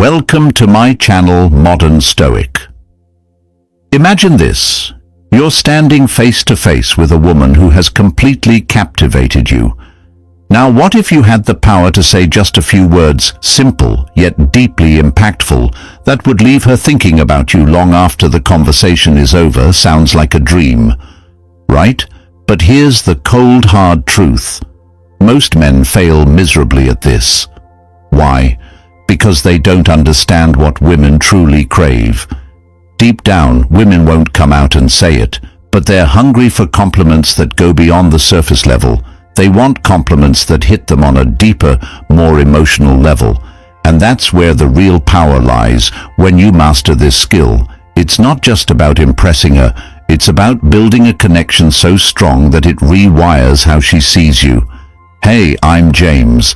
Welcome to my channel, Modern Stoic. Imagine this. You're standing face to face with a woman who has completely captivated you. Now, what if you had the power to say just a few words, simple yet deeply impactful, that would leave her thinking about you long after the conversation is over? Sounds like a dream, right? But here's the cold, hard truth. Most men fail miserably at this. Why? Because they don't understand what women truly crave. Deep down, women won't come out and say it, but they're hungry for compliments that go beyond the surface level. They want compliments that hit them on a deeper, more emotional level. And that's where the real power lies. When you master this skill, it's not just about impressing her, it's about building a connection so strong that it rewires how she sees you. Hey, I'm James,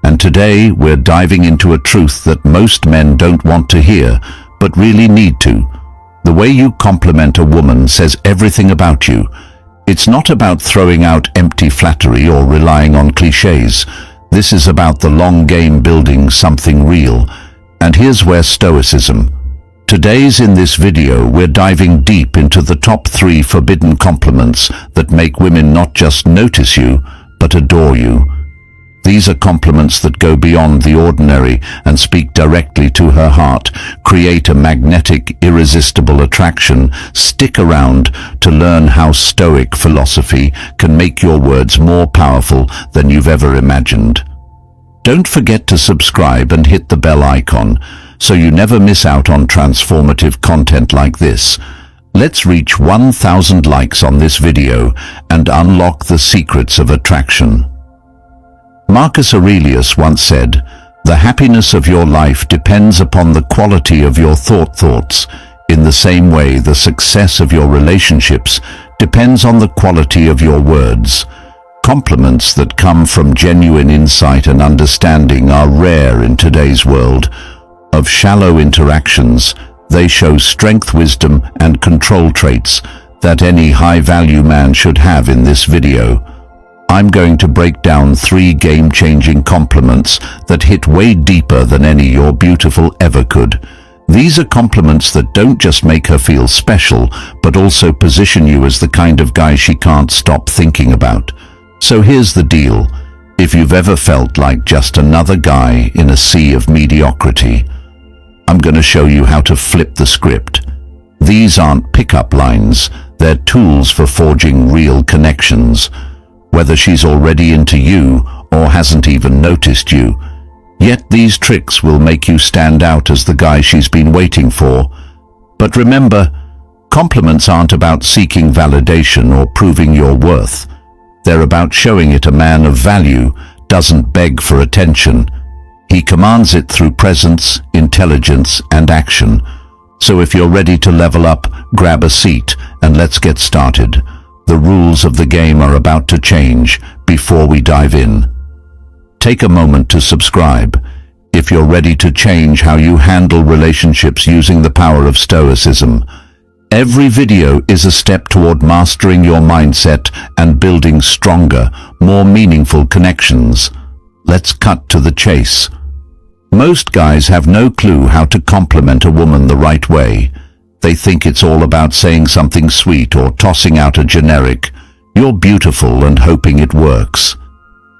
and today we're diving into a truth that most men don't want to hear, but really need to. The way you compliment a woman says everything about you. It's not about throwing out empty flattery or relying on cliches. This is about the long game, building something real. And here's where Stoicism. Today's in this video, we're diving deep into the top 3 forbidden compliments that make women not just notice you, but adore you. These are compliments that go beyond the ordinary and speak directly to her heart, create a magnetic, irresistible attraction. Stick around to learn how Stoic philosophy can make your words more powerful than you've ever imagined. Don't forget to subscribe and hit the bell icon so you never miss out on transformative content like this. Let's reach 1,000 likes on this video and unlock the secrets of attraction. Marcus Aurelius once said, "The happiness of your life depends upon the quality of your thoughts. In the same way, the success of your relationships depends on the quality of your words." Compliments that come from genuine insight and understanding are rare in today's world of shallow interactions. They show strength, wisdom, and control traits that any high-value man should have. In this video, I'm going to break down 3 game-changing compliments that hit way deeper than any "you're beautiful" ever could. These are compliments that don't just make her feel special, but also position you as the kind of guy she can't stop thinking about. So here's the deal. If you've ever felt like just another guy in a sea of mediocrity, I'm going to show you how to flip the script. These aren't pickup lines, they're tools for forging real connections. Whether she's already into you or hasn't even noticed you, yet these tricks will make you stand out as the guy she's been waiting for. But remember, compliments aren't about seeking validation or proving your worth. They're about showing it. A man of value doesn't beg for attention. He commands it through presence, intelligence, and action. So if you're ready to level up, grab a seat and let's get started. The rules of the game are about to change. Before we dive in, take a moment to subscribe if you're ready to change how you handle relationships using the power of Stoicism. Every video is a step toward mastering your mindset and building stronger, more meaningful connections. Let's cut to the chase. Most guys have no clue how to compliment a woman the right way. They think it's all about saying something sweet or tossing out a generic "you're beautiful" and hoping it works.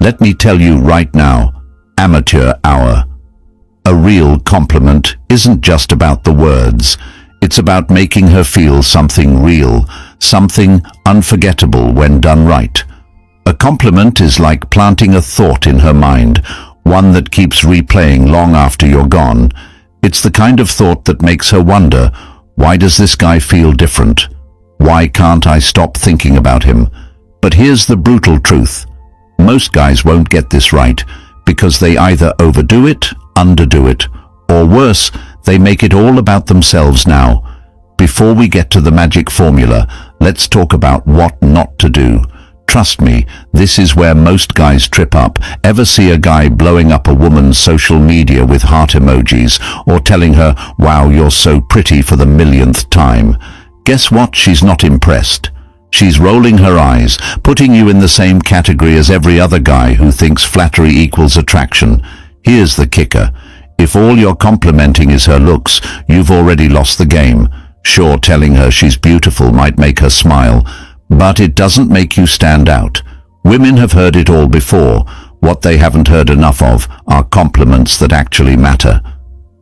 Let me tell you right now, amateur hour. A real compliment isn't just about the words. It's about making her feel something real, something unforgettable when done right. A compliment is like planting a thought in her mind, one that keeps replaying long after you're gone. It's the kind of thought that makes her wonder, why does this guy feel different? Why can't I stop thinking about him? But here's the brutal truth. Most guys won't get this right because they either overdo it, underdo it, or worse, they make it all about themselves. Now, before we get to the magic formula, let's talk about what not to do. Trust me, this is where most guys trip up. Ever see a guy blowing up a woman's social media with heart emojis or telling her, "Wow, you're so pretty" for the millionth time? Guess what? She's not impressed. She's rolling her eyes, putting you in the same category as every other guy who thinks flattery equals attraction. Here's the kicker. If all you're complimenting is her looks, you've already lost the game. Sure, telling her she's beautiful might make her smile, but it doesn't make you stand out. Women have heard it all before. What they haven't heard enough of are compliments that actually matter.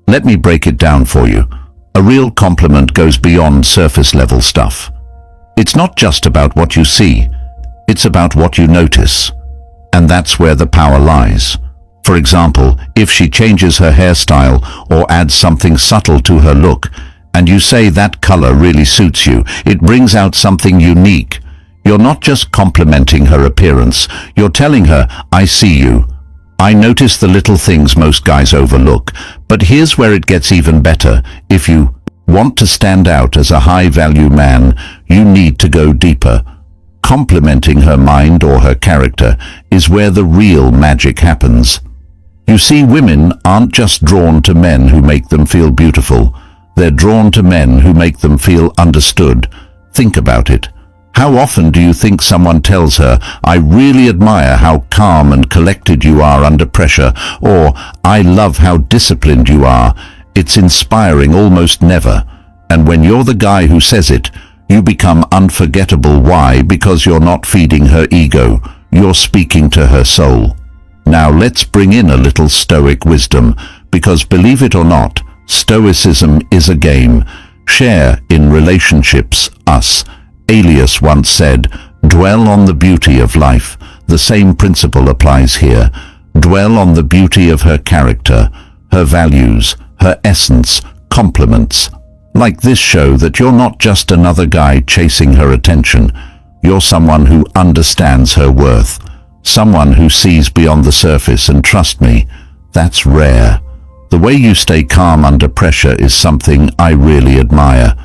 Let me break it down for you. A real compliment goes beyond surface level stuff. It's not just about what you see, it's about what you notice. And that's where the power lies. For example, if she changes her hairstyle or adds something subtle to her look, and you say that color really suits you, it brings out something unique. You're not just complimenting her appearance, you're telling her, I see you. I notice the little things most guys overlook, but here's where it gets even better. If you want to stand out as a high-value man, you need to go deeper. Complimenting her mind or her character is where the real magic happens. You see, women aren't just drawn to men who make them feel beautiful. They're drawn to men who make them feel understood. Think about it. How often do you think someone tells her, I really admire how calm and collected you are under pressure, or I love how disciplined you are? It's inspiring almost never. And when you're the guy who says it, you become unforgettable. Why? Because you're not feeding her ego. You're speaking to her soul. Now let's bring in a little Stoic wisdom, because believe it or not, Stoicism is a game. Share in relationships, us. Aelius once said, dwell on the beauty of life. The same principle applies here. Dwell on the beauty of her character, her values, her essence, compliments. Like this show that you're not just another guy chasing her attention. You're someone who understands her worth. Someone who sees beyond the surface, and trust me, that's rare. The way you stay calm under pressure is something I really admire.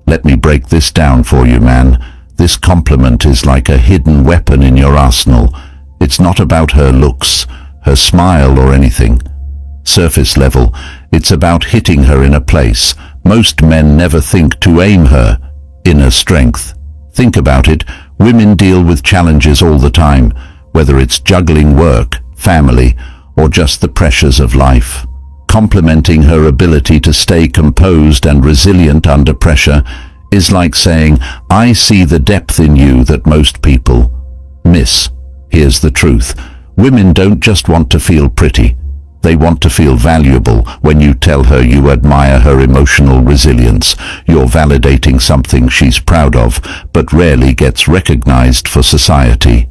Let me break this down for you, man. This compliment is like a hidden weapon in your arsenal. It's not about her looks, her smile or anything. Surface level, it's about hitting her in a place most men never think to aim her, inner strength. Think about it, women deal with challenges all the time, whether it's juggling work, family, or just the pressures of life. Complimenting her ability to stay composed and resilient under pressure is like saying, I see the depth in you that most people miss. Here's the truth. Women don't just want to feel pretty. They want to feel valuable. When you tell her you admire her emotional resilience, you're validating something she's proud of, but rarely gets recognized for society.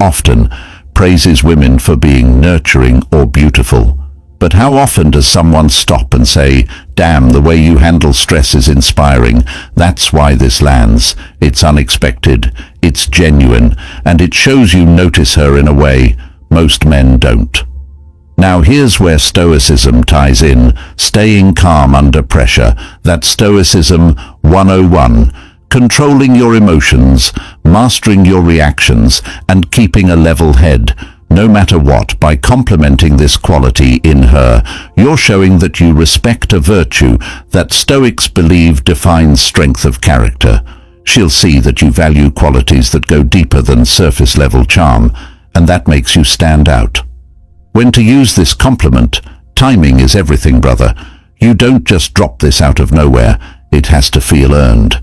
Often praises women for being nurturing or beautiful. But how often does someone stop and say, damn, the way you handle stress is inspiring. That's why this lands. It's unexpected, it's genuine, and it shows you notice her in a way most men don't. Now here's where Stoicism ties in, staying calm under pressure. That's Stoicism 101. Controlling your emotions, mastering your reactions, and keeping a level head. No matter what, by complimenting this quality in her, you're showing that you respect a virtue that Stoics believe defines strength of character. She'll see that you value qualities that go deeper than surface-level charm, and that makes you stand out. When to use this compliment, timing is everything, brother. You don't just drop this out of nowhere. It has to feel earned.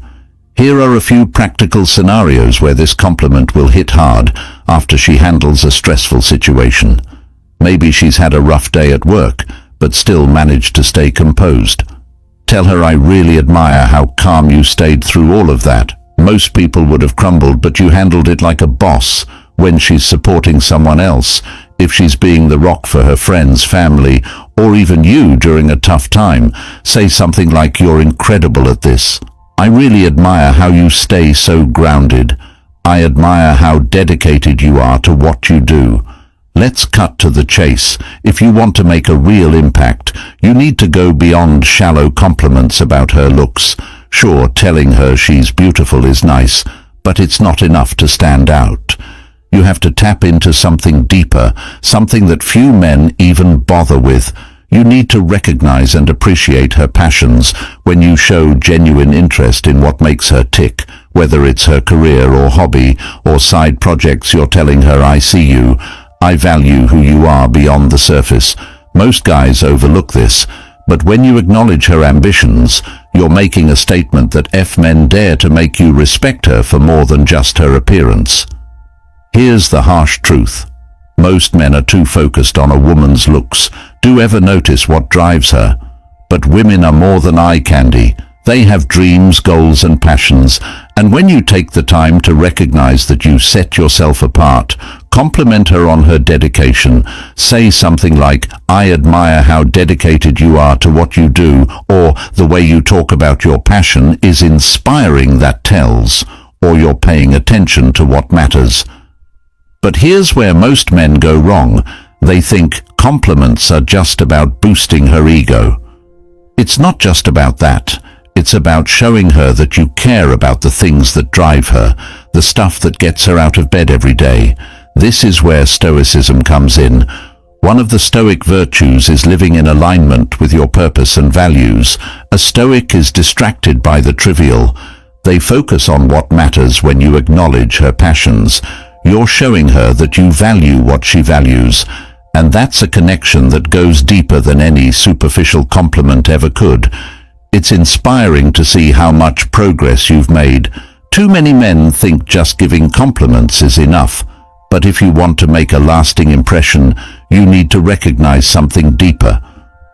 Here are a few practical scenarios where this compliment will hit hard after she handles a stressful situation. Maybe she's had a rough day at work, but still managed to stay composed. Tell her, I really admire how calm you stayed through all of that. Most people would have crumbled, but you handled it like a boss. When she's supporting someone else, if she's being the rock for her friends, family, or even you during a tough time, say something like, you're incredible at this. I really admire how you stay so grounded. I admire how dedicated you are to what you do. Let's cut to the chase. If you want to make a real impact, you need to go beyond shallow compliments about her looks. Sure, telling her she's beautiful is nice, but it's not enough to stand out. You have to tap into something deeper, something that few men even bother with. You need to recognize and appreciate her passions. When you show genuine interest in what makes her tick, whether it's her career or hobby or side projects, you're telling her, I see you. I value who you are beyond the surface. Most guys overlook this, but when you acknowledge her ambitions, you're making a statement that men dare to make you respect her for more than just her appearance. Here's the harsh truth. Most men are too focused on a woman's looks. Do ever notice what drives her? But women are more than eye candy. They have dreams, goals and passions, and when you take the time to recognize that you set yourself apart, compliment her on her dedication, say something like, "I admire how dedicated you are to what you do," or "the way you talk about your passion is inspiring," that tells, or you're paying attention to what matters. But here's where most men go wrong. They think compliments are just about boosting her ego. It's not just about that. It's about showing her that you care about the things that drive her, the stuff that gets her out of bed every day. This is where Stoicism comes in. One of the Stoic virtues is living in alignment with your purpose and values. A Stoic is distracted by the trivial. They focus on what matters. When you acknowledge her passions, you're showing her that you value what she values. And that's a connection that goes deeper than any superficial compliment ever could. It's inspiring to see how much progress you've made. Too many men think just giving compliments is enough. But if you want to make a lasting impression, you need to recognize something deeper.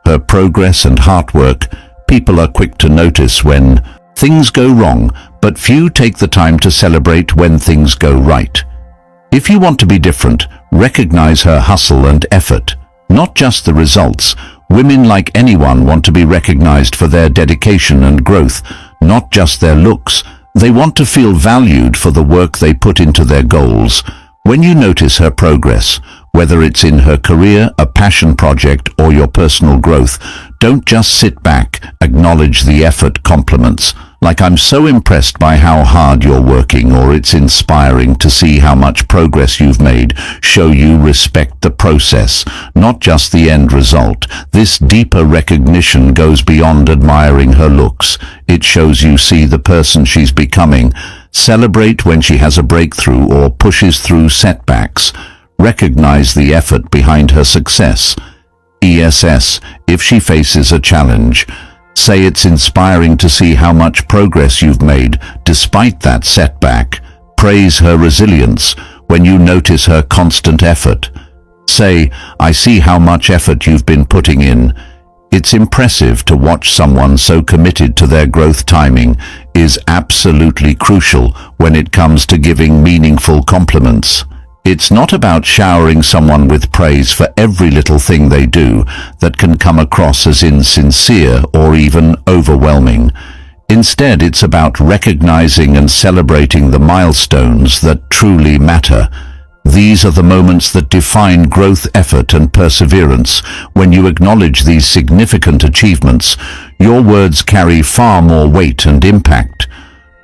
Her progress and hard work. People are quick to notice when things go wrong, but few take the time to celebrate when things go right. If you want to be different, recognize her hustle and effort, not just the results. Women, like anyone, want to be recognized for their dedication and growth, not just their looks. They want to feel valued for the work they put into their goals. When you notice her progress, whether it's in her career, a passion project, or your personal growth, don't just sit back. Acknowledge the effort. Compliments like, "I'm so impressed by how hard you're working," or "It's inspiring to see how much progress you've made," show you respect the process, not just the end result. This deeper recognition goes beyond admiring her looks. It shows you see the person she's becoming. Celebrate when she has a breakthrough or pushes through setbacks. Recognize the effort behind her success. If she faces a challenge, say, "It's inspiring to see how much progress you've made despite that setback." Praise her resilience when you notice her constant effort. Say, "I see how much effort you've been putting in." It's impressive to watch someone so committed to their growth. Timing is absolutely crucial when it comes to giving meaningful compliments. It's not about showering someone with praise for every little thing they do that can come across as insincere or even overwhelming. Instead, it's about recognizing and celebrating the milestones that truly matter. These are the moments that define growth, effort, and perseverance. When you acknowledge these significant achievements, your words carry far more weight and impact.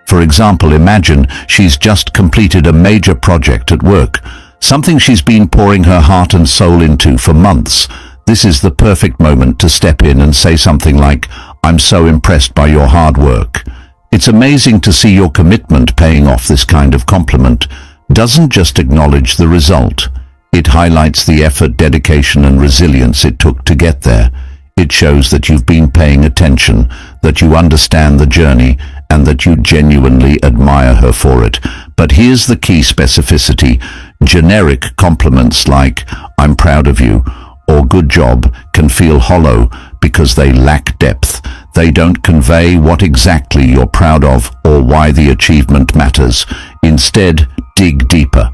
For example, imagine she's just completed a major project at work, something she's been pouring her heart and soul into for months. This is the perfect moment to step in and say something like, "I'm so impressed by your hard work." It's amazing to see your commitment paying off. This kind of compliment doesn't just acknowledge the result. It highlights the effort, dedication, and resilience it took to get there. It shows that you've been paying attention, that you understand the journey, and that you genuinely admire her for it. But here's the key: specificity. Generic compliments like, "I'm proud of you," or "good job," can feel hollow because they lack depth. They don't convey what exactly you're proud of or why the achievement matters. Instead, dig deeper.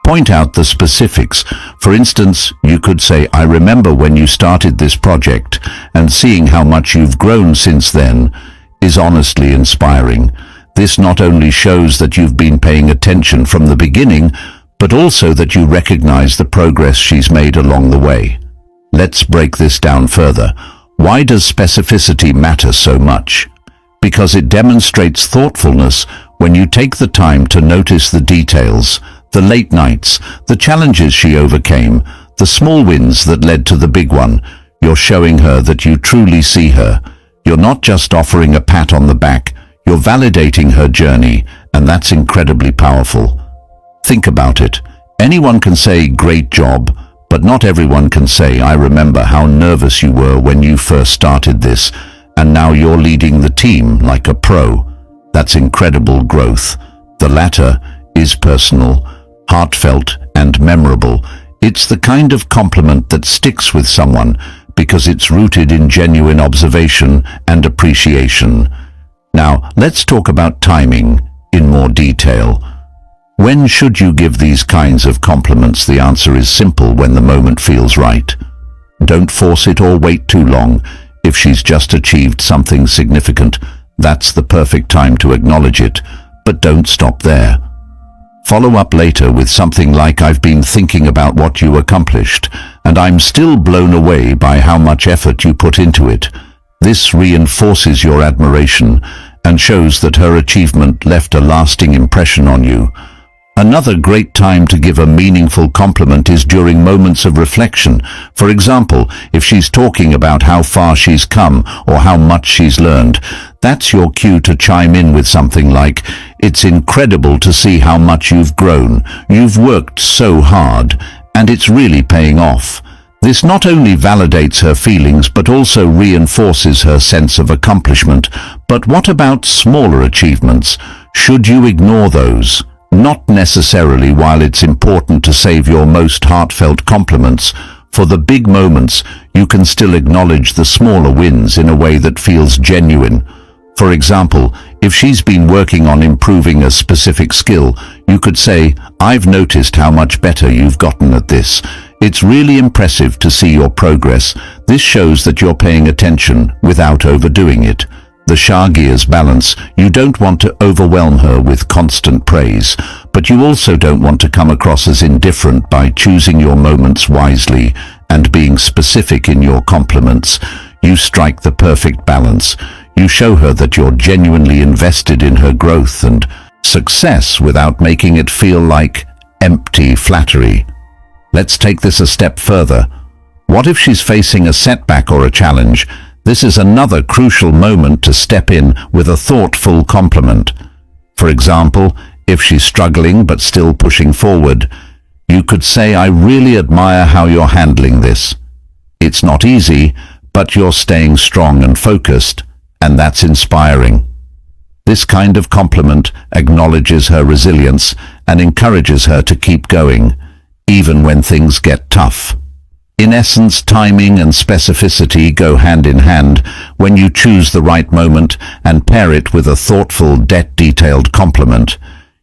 Point out the specifics. For instance, you could say, "I remember when you started this project, and seeing how much you've grown since then is honestly inspiring." This not only shows that you've been paying attention from the beginning, but also that you recognize the progress she's made along the way. Let's break this down further. Why does specificity matter so much? Because it demonstrates thoughtfulness. When you take the time to notice the details, the late nights, the challenges she overcame, the small wins that led to the big one, you're showing her that you truly see her. You're not just offering a pat on the back, you're validating her journey, and that's incredibly powerful. Think about it. Anyone can say, "Great job," But not everyone can say, "I remember how nervous you were when you first started this, and now you're leading the team like a pro." That's incredible growth. The latter is personal, heartfelt, and memorable. It's the kind of compliment that sticks with someone because it's rooted in genuine observation and appreciation. Now, let's talk about timing in more detail. When should you give these kinds of compliments? The answer is simple: when the moment feels right. Don't force it or wait too long. If she's just achieved something significant, that's the perfect time to acknowledge it, but don't stop there. Follow up later with something like, "I've been thinking about what you accomplished, and I'm still blown away by how much effort you put into it." This reinforces your admiration and shows that her achievement left a lasting impression on you. Another great time to give a meaningful compliment is during moments of reflection. For example, if she's talking about how far she's come or how much she's learned, that's your cue to chime in with something like, "It's incredible to see how much you've grown. You've worked so hard, and it's really paying off." This not only validates her feelings but also reinforces her sense of accomplishment. But what about smaller achievements? Should you ignore those? Not necessarily. While it's important to save your most heartfelt compliments for the big moments, you can still acknowledge the smaller wins in a way that feels genuine. For example, if she's been working on improving a specific skill, you could say, "I've noticed how much better you've gotten at this. It's really impressive to see your progress." This shows that you're paying attention without overdoing it. The Shagir's balance: you don't want to overwhelm her with constant praise, but you also don't want to come across as indifferent. By choosing your moments wisely and being specific in your compliments, you strike the perfect balance. You show her that you're genuinely invested in her growth and success without making it feel like empty flattery. Let's take this a step further. What if she's facing a setback or a challenge? This is another crucial moment to step in with a thoughtful compliment. For example, if she's struggling but still pushing forward, you could say, "I really admire how you're handling this. It's not easy, but you're staying strong and focused, and that's inspiring." This kind of compliment acknowledges her resilience and encourages her to keep going, even when things get tough. In essence, timing and specificity go hand in hand. When you choose the right moment and pair it with a thoughtful, detailed compliment,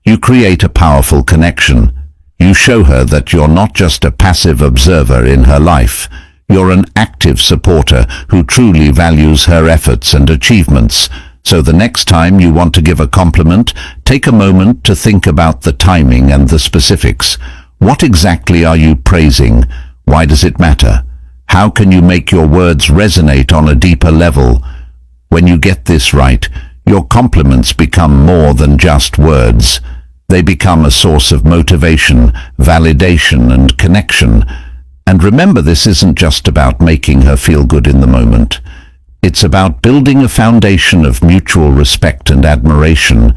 you create a powerful connection. You show her that you're not just a passive observer in her life. You're an active supporter who truly values her efforts and achievements. So the next time you want to give a compliment, take a moment to think about the timing and the specifics. What exactly are you praising? Why does it matter? How can you make your words resonate on a deeper level? When you get this right, your compliments become more than just words. They become a source of motivation, validation, and connection. And remember, this isn't just about making her feel good in the moment. It's about building a foundation of mutual respect and admiration.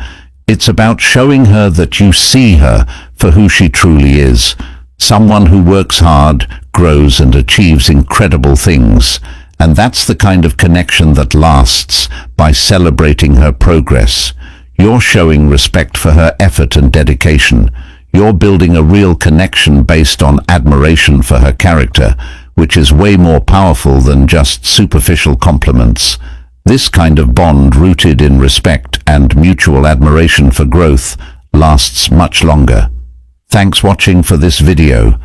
It's about showing her that you see her for who she truly is. Someone who works hard, grows, and achieves incredible things. And that's the kind of connection that lasts. By celebrating her progress, you're showing respect for her effort and dedication. You're building a real connection based on admiration for her character, which is way more powerful than just superficial compliments. This kind of bond, rooted in respect and mutual admiration for growth, lasts much longer. Thanks for watching for this video.